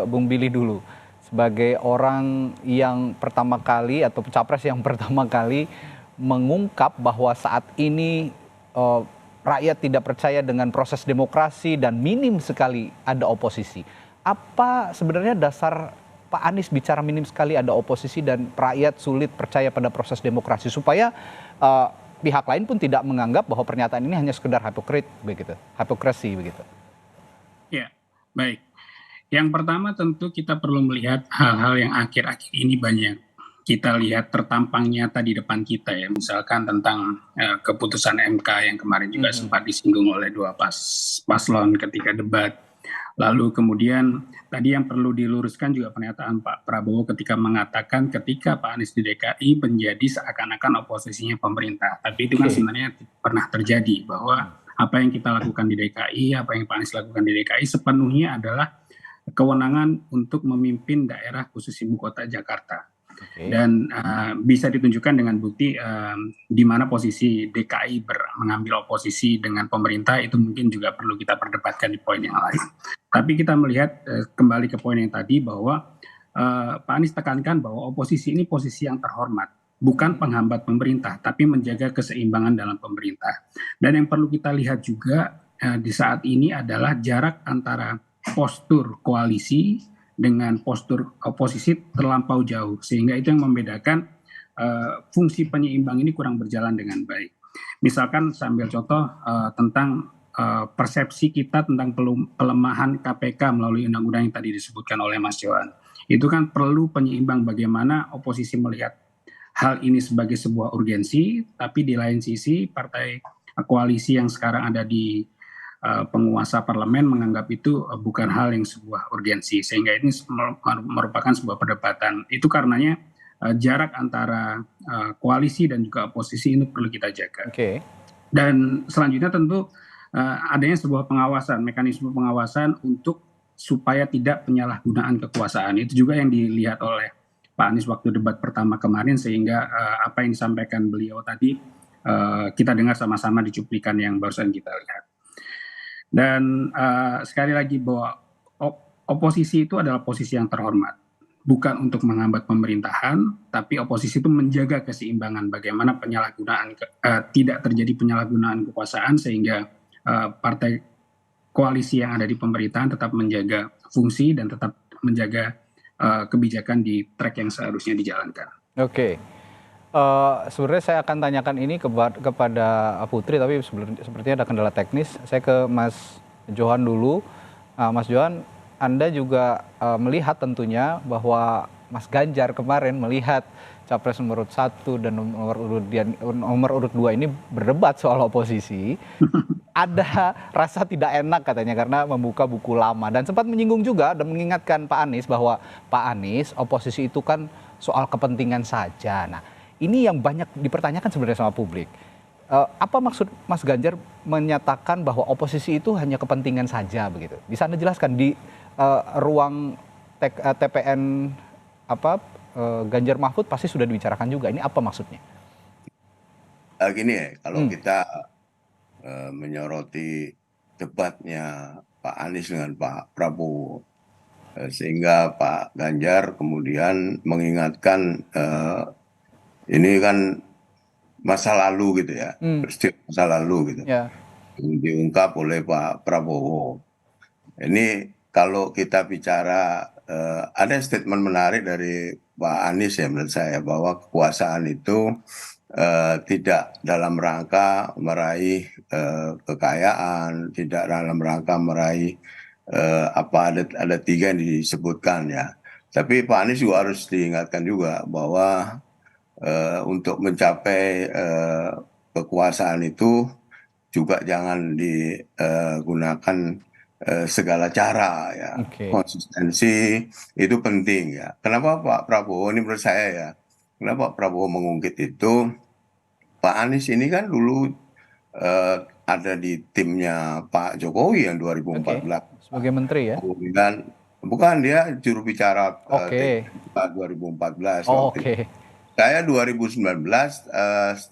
Bung Billy dulu. Sebagai orang yang pertama kali atau capres yang pertama kali mengungkap bahwa saat ini rakyat tidak percaya dengan proses demokrasi dan minim sekali ada oposisi. Apa sebenarnya dasar Pak Anies bicara minim sekali ada oposisi dan rakyat sulit percaya pada proses demokrasi supaya pihak lain pun tidak menganggap bahwa pernyataan ini hanya sekedar hipokrasi begitu. Ya, baik. Yang pertama tentu kita perlu melihat hal-hal yang akhir-akhir ini banyak kita lihat tertampang nyata di depan kita ya. Misalkan tentang keputusan MK yang kemarin juga sempat disinggung oleh dua paslon ketika debat. Lalu kemudian tadi yang perlu diluruskan juga pernyataan Pak Prabowo ketika mengatakan ketika Pak Anies di DKI menjadi seakan-akan oposisinya pemerintah. Tapi itu kan sebenarnya pernah terjadi bahwa apa yang kita lakukan di DKI, apa yang Pak Anies lakukan di DKI sepenuhnya adalah kewenangan untuk memimpin daerah khusus ibu kota Jakarta. Dan bisa ditunjukkan dengan bukti di mana posisi DKI mengambil oposisi dengan pemerintah itu mungkin juga perlu kita perdebatkan di poin yang lain. Tapi kita melihat kembali ke poin yang tadi bahwa Pak Anies tekankan bahwa oposisi ini posisi yang terhormat, bukan penghambat pemerintah, tapi menjaga keseimbangan dalam pemerintah. Dan yang perlu kita lihat juga di saat ini adalah jarak antara postur koalisi dengan postur oposisi terlampau jauh, sehingga itu yang membedakan fungsi penyeimbang ini kurang berjalan dengan baik. Misalkan sambil contoh tentang persepsi kita tentang pelemahan KPK melalui undang-undang yang tadi disebutkan oleh Mas Johan. Itu kan perlu penyeimbang bagaimana oposisi melihat hal ini sebagai sebuah urgensi, tapi di lain sisi partai koalisi yang sekarang ada di penguasa parlemen menganggap itu bukan hal yang sebuah urgensi, sehingga ini merupakan sebuah perdebatan. Itu karenanya jarak antara koalisi dan juga oposisi ini perlu kita jaga. Dan selanjutnya tentu adanya sebuah pengawasan, mekanisme pengawasan untuk supaya tidak penyalahgunaan kekuasaan. Itu juga yang dilihat oleh Pak Anies waktu debat pertama kemarin, sehingga apa yang disampaikan beliau tadi kita dengar sama-sama di cuplikan yang barusan kita lihat. Dan sekali lagi bahwa oposisi itu adalah posisi yang terhormat, bukan untuk menghambat pemerintahan, tapi oposisi itu menjaga keseimbangan bagaimana penyalahgunaan tidak terjadi penyalahgunaan kekuasaan sehingga partai koalisi yang ada di pemerintahan tetap menjaga fungsi dan tetap menjaga kebijakan di track yang seharusnya dijalankan. Sebenarnya saya akan tanyakan ini kepada Putri, tapi sepertinya ada kendala teknis. Saya ke Mas Johan dulu. Mas Johan, Anda juga melihat tentunya bahwa Mas Ganjar kemarin melihat capres nomor urut 1 dan nomor urut 2 ini berdebat soal oposisi. Ada rasa tidak enak katanya karena membuka buku lama dan sempat menyinggung juga dan mengingatkan Pak Anies bahwa Pak Anies, oposisi itu kan soal kepentingan saja. Nah, ini yang banyak dipertanyakan sebenarnya sama publik. Apa maksud Mas Ganjar menyatakan bahwa oposisi itu hanya kepentingan saja begitu? Bisa Anda jelaskan di ruang TPN Ganjar Mahfud pasti sudah dibicarakan juga. Ini apa maksudnya? Gini ya, kalau kita menyoroti debatnya Pak Anies dengan Pak Prabowo, sehingga Pak Ganjar kemudian mengingatkan ini kan masa lalu gitu ya, peristiwa masa lalu gitu, diungkap oleh Pak Prabowo. Ini kalau kita bicara, ada statement menarik dari Pak Anies ya menurut saya, bahwa kekuasaan itu tidak dalam rangka meraih kekayaan, tidak dalam rangka meraih ada 3 yang disebutkan ya. Tapi Pak Anies juga harus diingatkan juga bahwa untuk mencapai kekuasaan itu juga jangan digunakan segala cara ya. Konsistensi itu penting ya. Kenapa Pak Prabowo ini menurut saya ya, kenapa Pak Prabowo mengungkit itu? Pak Anies ini kan dulu ada di timnya Pak Jokowi yang 2014 sebagai menteri ya. Kemudian bukan, dia juru bicara 2014. Saya 2019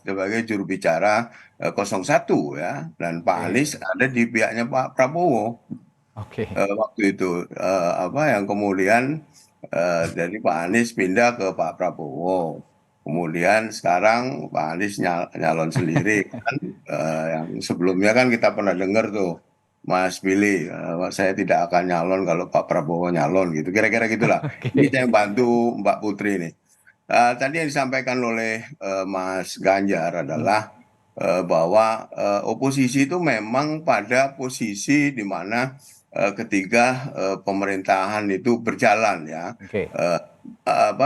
sebagai juru bicara 01 ya, dan Pak Anies ada di pihaknya Pak Prabowo. Oke. waktu itu yang kemudian dari Pak Anies pindah ke Pak Prabowo. Kemudian sekarang Pak Anies nyalon sendiri kan. Yang sebelumnya kan kita pernah dengar tuh Mas Billy, saya tidak akan nyalon kalau Pak Prabowo nyalon gitu. Kira-kira gitulah. Ini Oke. saya bantu Mbak Putri nih. Tadi yang disampaikan oleh Mas Ganjar Hmm, adalah bahwa oposisi itu memang pada posisi di mana ketika pemerintahan itu berjalan ya. oke. Eh,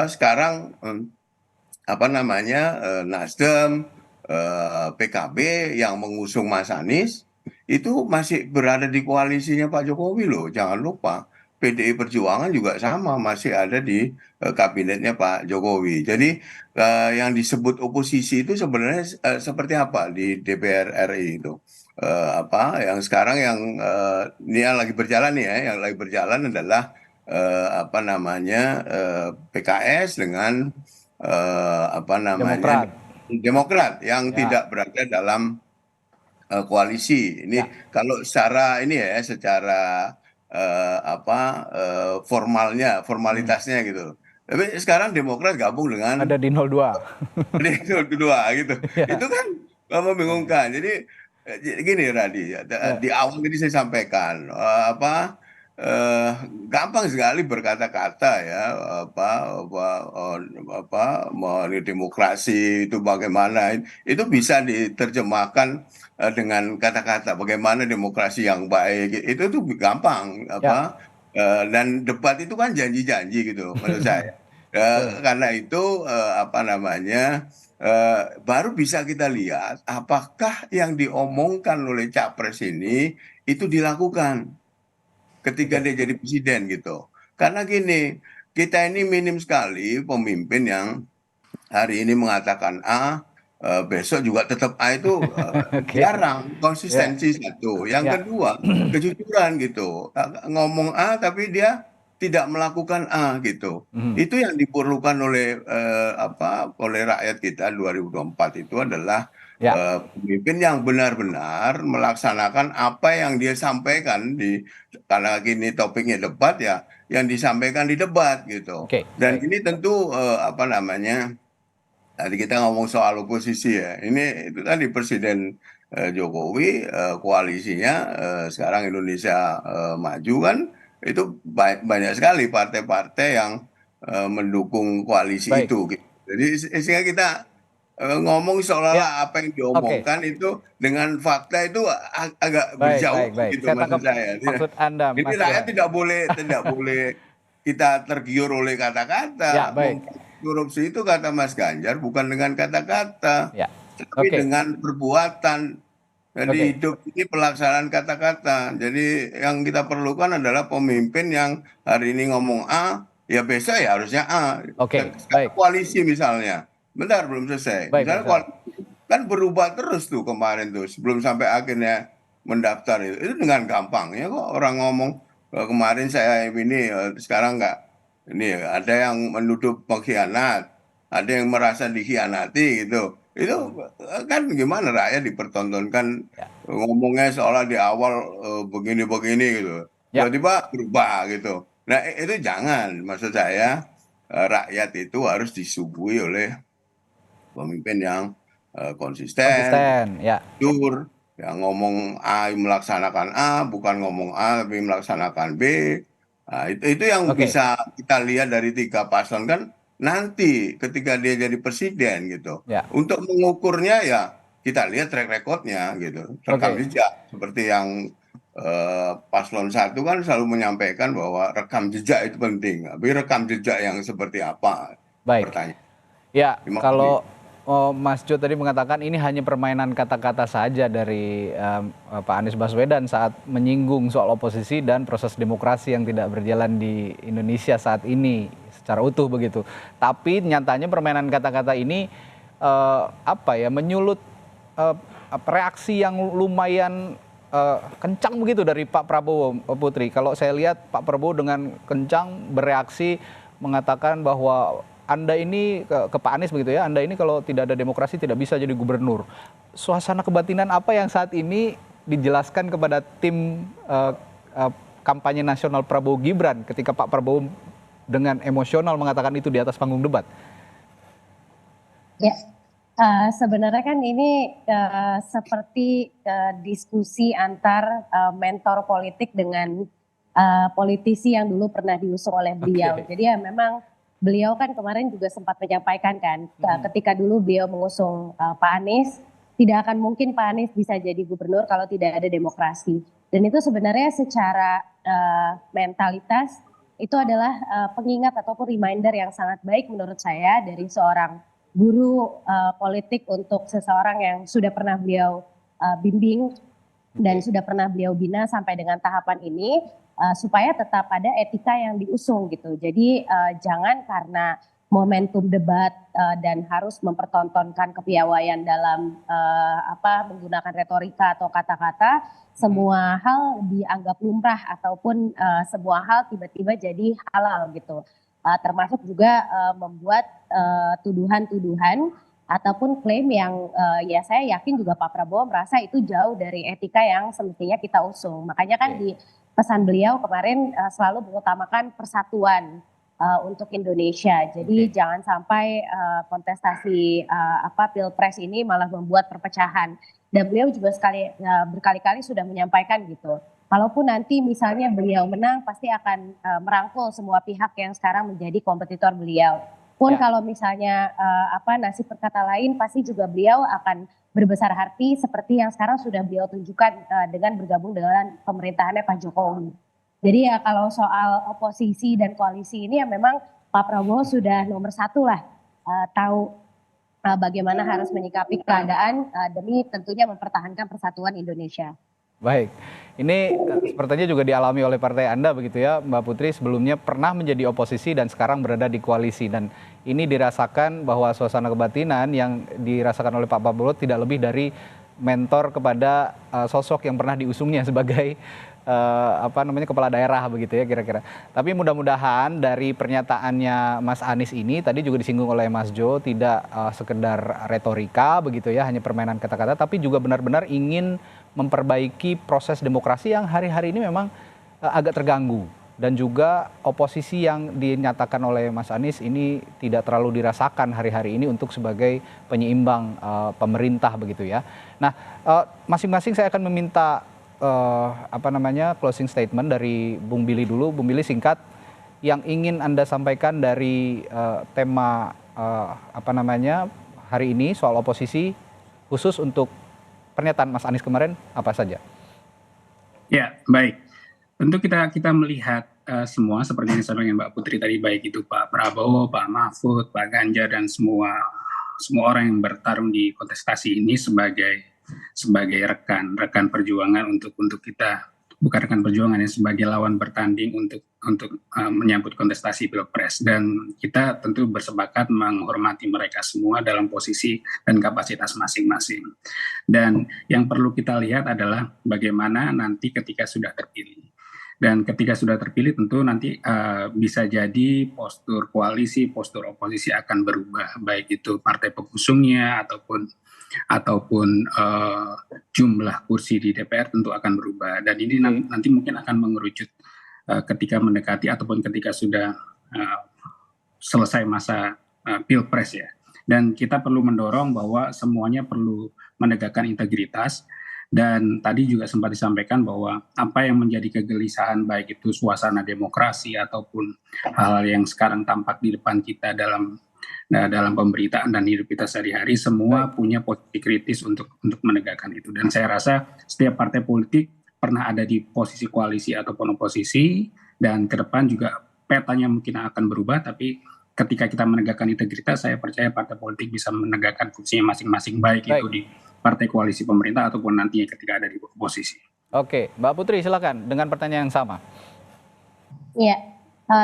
Sekarang Nasdem, PKB yang mengusung Mas Anies itu masih berada di koalisinya Pak Jokowi loh. Jangan lupa PDI Perjuangan juga sama masih ada di kabinetnya Pak Jokowi. Jadi yang disebut oposisi itu sebenarnya seperti apa di DPR RI itu? Yang sekarang yang ini yang lagi berjalan nih ya, yang lagi berjalan adalah PKS dengan Demokrat. Demokrat yang Ya, tidak berada dalam koalisi. ya. Ini kalau secara ini ya, secara formalnya, Hmm. formalitasnya gitu. Tapi sekarang Demokrat gabung dengan Ada di 02. itu kedua gitu. Ya, Itu kan ya, membingungkan. Jadi gini Radi, ya, ya. di awal tadi saya sampaikan eh, gampang sekali berkata-kata ya apa eh, mau ini demokrasi itu bagaimana itu bisa diterjemahkan dengan kata-kata bagaimana demokrasi yang baik itu tuh gampang Ya. dan debat itu kan janji-janji gitu menurut saya. Betul. Karena itu baru bisa kita lihat apakah yang diomongkan oleh capres ini itu dilakukan ketika Oke. dia jadi presiden gitu. Karena gini, kita ini minim sekali pemimpin yang hari ini mengatakan A, besok juga tetap A itu Oke. jarang. Ya, Konsistensi satu. Yang ya. kedua, kejujuran gitu. Ngomong A tapi dia tidak melakukan A gitu. Mhm. Itu yang diperlukan oleh rakyat kita 2024 itu adalah Ya. pemimpin yang benar-benar melaksanakan apa yang dia sampaikan karena gini topiknya debat ya, yang disampaikan di debat gitu. Oke, Dan baik. ini tentu tadi kita ngomong soal oposisi ya. Ini itu tadi Presiden Jokowi koalisinya sekarang Indonesia Maju kan itu banyak sekali partai-partai yang mendukung koalisi Baik. itu gitu. Jadi sehingga kita ngomong Ya, seolah-olah apa yang oke. diomongkan itu dengan fakta itu agak Baik, baik, berjauhan baik. gitu Saya maksud tangkap saya. maksud Anda, Jadi Mas rakyat Johan. tidak boleh kita tergiur oleh Ya, kata-kata. baik. Korupsi itu kata Mas Ganjar bukan dengan kata-kata, Ya. tapi Oke. dengan perbuatan. Jadi Oke. hidup ini pelaksanaan kata-kata. Jadi yang kita perlukan adalah pemimpin yang hari ini ngomong A, ya besok ya harusnya A. Oke, Sekarang baik. koalisi misalnya, bentar belum selesai. Baik, Mas Misalnya Johan. koalisi kan berubah terus tuh kemarin tuh sebelum sampai akhirnya mendaftar itu dengan gampangnya kok orang ngomong kemarin saya ini sekarang nggak ini ada yang menuduh pengkhianat, ada yang merasa dikhianati gitu. Itu Hmm. kan gimana rakyat dipertontonkan Ya. ngomongnya seolah di awal begini-begini gitu. Ya. Tiba-tiba berubah gitu. Nah, itu jangan. Maksud saya rakyat itu harus disuguhi oleh pemimpin yang konsisten, Konsisten. Ya. jujur, yang ngomong A melaksanakan A, bukan ngomong A tapi melaksanakan B. Nah, itu yang Oke. bisa kita lihat dari tiga paslon kan nanti ketika dia jadi presiden gitu. Ya. Untuk mengukurnya ya kita lihat track recordnya gitu, rekam Oke. jejak seperti yang paslon satu kan selalu menyampaikan bahwa rekam jejak itu penting. Tapi rekam jejak yang seperti apa? Baik. Pertanyaan. Ya, Terima kasih. kalau Mas Jo tadi mengatakan ini hanya permainan kata-kata saja dari Pak Anies Baswedan saat menyinggung soal oposisi dan proses demokrasi yang tidak berjalan di Indonesia saat ini secara utuh begitu. Tapi nyatanya permainan kata-kata ini menyulut reaksi yang lumayan kencang begitu dari Pak Prabowo, Putri. Kalau saya lihat Pak Prabowo dengan kencang bereaksi mengatakan bahwa Anda ini ke Pak Anies begitu ya, Anda ini kalau tidak ada demokrasi tidak bisa jadi gubernur. Suasana kebatinan apa yang saat ini dijelaskan kepada tim kampanye nasional Prabowo Gibran ketika Pak Prabowo dengan emosional mengatakan itu di atas panggung debat? Ya, sebenarnya kan ini seperti diskusi antar mentor politik dengan politisi yang dulu pernah diusung oleh beliau. Jadi ya memang beliau kan kemarin juga sempat menyampaikan kan, ketika dulu beliau mengusung Pak Anies, tidak akan mungkin Pak Anies bisa jadi gubernur kalau tidak ada demokrasi. Dan itu sebenarnya secara mentalitas itu adalah pengingat ataupun reminder yang sangat baik menurut saya dari seorang guru politik untuk seseorang yang sudah pernah beliau bimbing dan sudah pernah beliau bina sampai dengan tahapan ini, supaya tetap ada etika yang diusung gitu. Jadi jangan karena momentum debat dan harus mempertontonkan kepiawaian dalam menggunakan retorika atau kata-kata, semua hal dianggap lumrah ataupun semua hal tiba-tiba jadi halal gitu. Termasuk juga membuat tuduhan-tuduhan ataupun klaim yang ya saya yakin juga Pak Prabowo merasa itu jauh dari etika yang semestinya kita usung. Makanya kan di pesan beliau kemarin selalu mengutamakan persatuan untuk Indonesia. Jadi jangan sampai kontestasi Pilpres ini malah membuat perpecahan. Dan beliau juga berkali-kali sudah menyampaikan gitu. Kalaupun nanti misalnya beliau menang, pasti akan merangkul semua pihak yang sekarang menjadi kompetitor beliau. Pun kalau misalnya nasib berkata lain, pasti juga beliau akan berbesar hati seperti yang sekarang sudah beliau tunjukkan dengan bergabung dengan pemerintahannya Pak Jokowi. Jadi ya kalau soal oposisi dan koalisi ini ya memang Pak Prabowo sudah nomor satu lah tahu bagaimana harus menyikapi keadaan demi tentunya mempertahankan persatuan Indonesia. Baik, ini sepertinya juga dialami oleh partai Anda begitu ya Mbak Putri, sebelumnya pernah menjadi oposisi dan sekarang berada di koalisi, dan ini dirasakan bahwa suasana kebatinan yang dirasakan oleh Pak Prabowo tidak lebih dari mentor kepada sosok yang pernah diusungnya sebagai kepala daerah begitu ya kira-kira. Tapi mudah-mudahan dari pernyataannya Mas Anies ini tadi juga disinggung oleh Mas Jo, tidak sekedar retorika begitu ya, hanya permainan kata-kata, tapi juga benar-benar ingin memperbaiki proses demokrasi yang hari-hari ini memang agak terganggu, dan juga oposisi yang dinyatakan oleh Mas Anies ini tidak terlalu dirasakan hari-hari ini untuk sebagai penyeimbang pemerintah begitu ya. Nah, masing-masing saya akan meminta closing statement dari Bung Billy dulu. Bung Billy, singkat yang ingin Anda sampaikan dari tema hari ini soal oposisi, khusus untuk pernyataan Mas Anies kemarin, apa saja? Ya, baik. Tentu kita melihat semua seperti yang disampaikan Mbak Putri tadi, baik itu Pak Prabowo, Pak Mahfud, Pak Ganjar, dan semua orang yang bertarung di kontestasi ini sebagai rekan perjuangan untuk kita, bukan rekan perjuangan ya, sebagai lawan bertanding untuk menyambut kontestasi Pilpres, dan kita tentu bersepakat menghormati mereka semua dalam posisi dan kapasitas masing-masing. Dan yang perlu kita lihat adalah bagaimana nanti ketika sudah terpilih. Dan ketika sudah terpilih tentu nanti bisa jadi postur koalisi, postur oposisi akan berubah, baik itu partai pengusungnya ataupun jumlah kursi di DPR tentu akan berubah. Dan ini nanti mungkin akan mengerucut ketika mendekati ataupun ketika sudah selesai masa Pilpres ya. Dan kita perlu mendorong bahwa semuanya perlu menegakkan integritas. Dan tadi juga sempat disampaikan bahwa apa yang menjadi kegelisahan, baik itu suasana demokrasi ataupun hal yang sekarang tampak di depan kita dalam pemberitaan dan hidup kita sehari-hari, semua punya posisi kritis untuk menegakkan itu. Dan saya rasa setiap partai politik pernah ada di posisi koalisi ataupun oposisi, dan ke depan juga petanya mungkin akan berubah, tapi ketika kita menegakkan integritas, saya percaya partai politik bisa menegakkan fungsinya masing-masing, baik itu di partai koalisi pemerintah ataupun nantinya ketika ada di oposisi. Oke, Mbak Putri silakan dengan pertanyaan yang sama. Iya,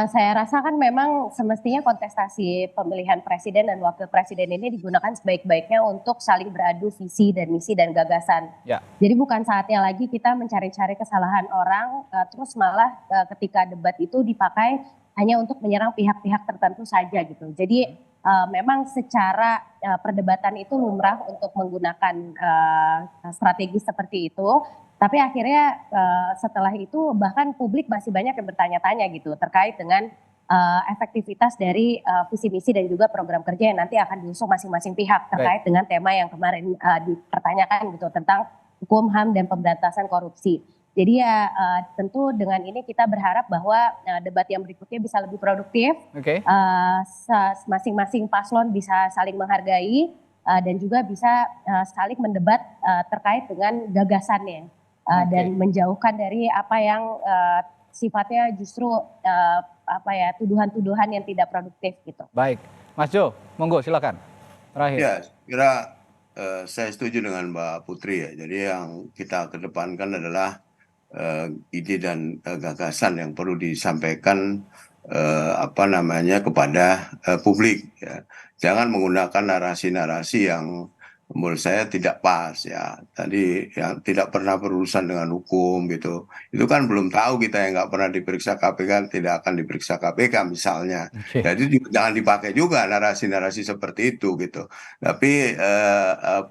saya rasa kan memang semestinya kontestasi pemilihan presiden dan wakil presiden ini digunakan sebaik-baiknya untuk saling beradu visi dan misi dan gagasan. Ya. Jadi bukan saatnya lagi kita mencari-cari kesalahan orang, terus malah ketika debat itu dipakai hanya untuk menyerang pihak-pihak tertentu saja gitu. Jadi memang secara perdebatan itu lumrah untuk menggunakan strategi seperti itu. Tapi akhirnya setelah itu bahkan publik masih banyak yang bertanya-tanya gitu terkait dengan efektivitas dari visi misi dan juga program kerja yang nanti akan diusung masing-masing pihak terkait dengan tema yang kemarin dipertanyakan gitu tentang hukum HAM dan pemberantasan korupsi. Jadi ya tentu dengan ini kita berharap bahwa debat yang berikutnya bisa lebih produktif, masing-masing paslon bisa saling menghargai dan juga bisa saling mendebat terkait dengan gagasannya dan menjauhkan dari apa yang sifatnya justru tuduhan-tuduhan yang tidak produktif gitu. Baik, Mas Jo, monggo silakan. Terakhir. Ya, kira saya setuju dengan Mbak Putri ya. Jadi yang kita kedepankan adalah ide dan gagasan yang perlu disampaikan kepada publik. Ya. Jangan menggunakan narasi-narasi yang menurut saya tidak pas ya. Tadi yang tidak pernah berurusan dengan hukum gitu. Itu kan belum tahu kita yang nggak pernah diperiksa KPK tidak akan diperiksa KPK misalnya. Jadi jangan dipakai juga narasi-narasi seperti itu gitu. Tapi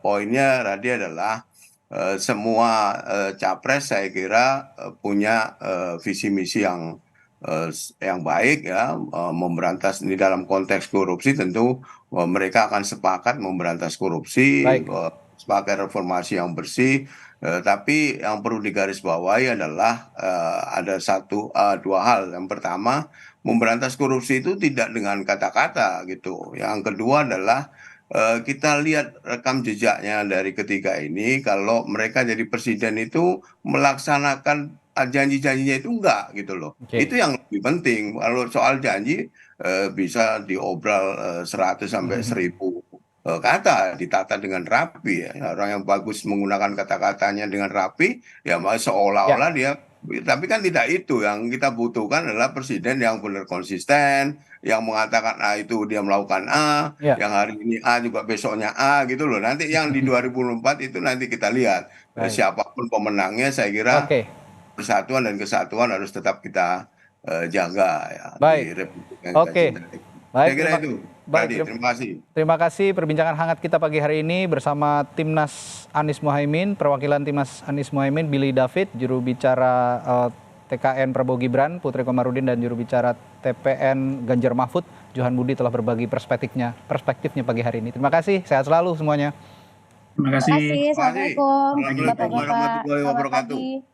poinnya tadi adalah semua capres saya kira punya visi misi yang baik ya, memberantas ini dalam konteks korupsi tentu mereka akan sepakat memberantas korupsi, sepakai reformasi yang bersih, tapi yang perlu digarisbawahi adalah ada dua hal. Yang pertama, memberantas korupsi itu tidak dengan kata-kata gitu. Yang kedua adalah kita lihat rekam jejaknya dari ketiga ini, kalau mereka jadi presiden itu melaksanakan janji-janjinya itu enggak gitu loh. Itu yang lebih penting. Kalau soal janji bisa diobral 100 sampai 1000 kata, ditata dengan rapi ya. Orang yang bagus menggunakan kata-katanya dengan rapi ya seolah-olah dia, tapi kan tidak itu. Yang kita butuhkan adalah presiden yang benar konsisten, yang mengatakan A itu dia melakukan A, yang hari ini A juga besoknya A gitu loh. Nanti yang di 2024 itu nanti kita lihat siapapun pemenangnya. Saya kira persatuan dan kesatuan harus tetap kita jaga ya di Republik yang kita cintai. Saya kira itu. Terima kasih. Terima kasih perbincangan hangat kita pagi hari ini bersama Timnas Anies Mohaimin, perwakilan Timnas Anies Mohaimin Billy David, juru bicara TKN Prabowo Gibran Putri Komarudin, dan juru bicara TPN Ganjar Mahfud Johan Budi telah berbagi perspektifnya pagi hari ini. Terima kasih, sehat selalu semuanya. Terima kasih. Assalamualaikum warahmatullahi wabarakatuh.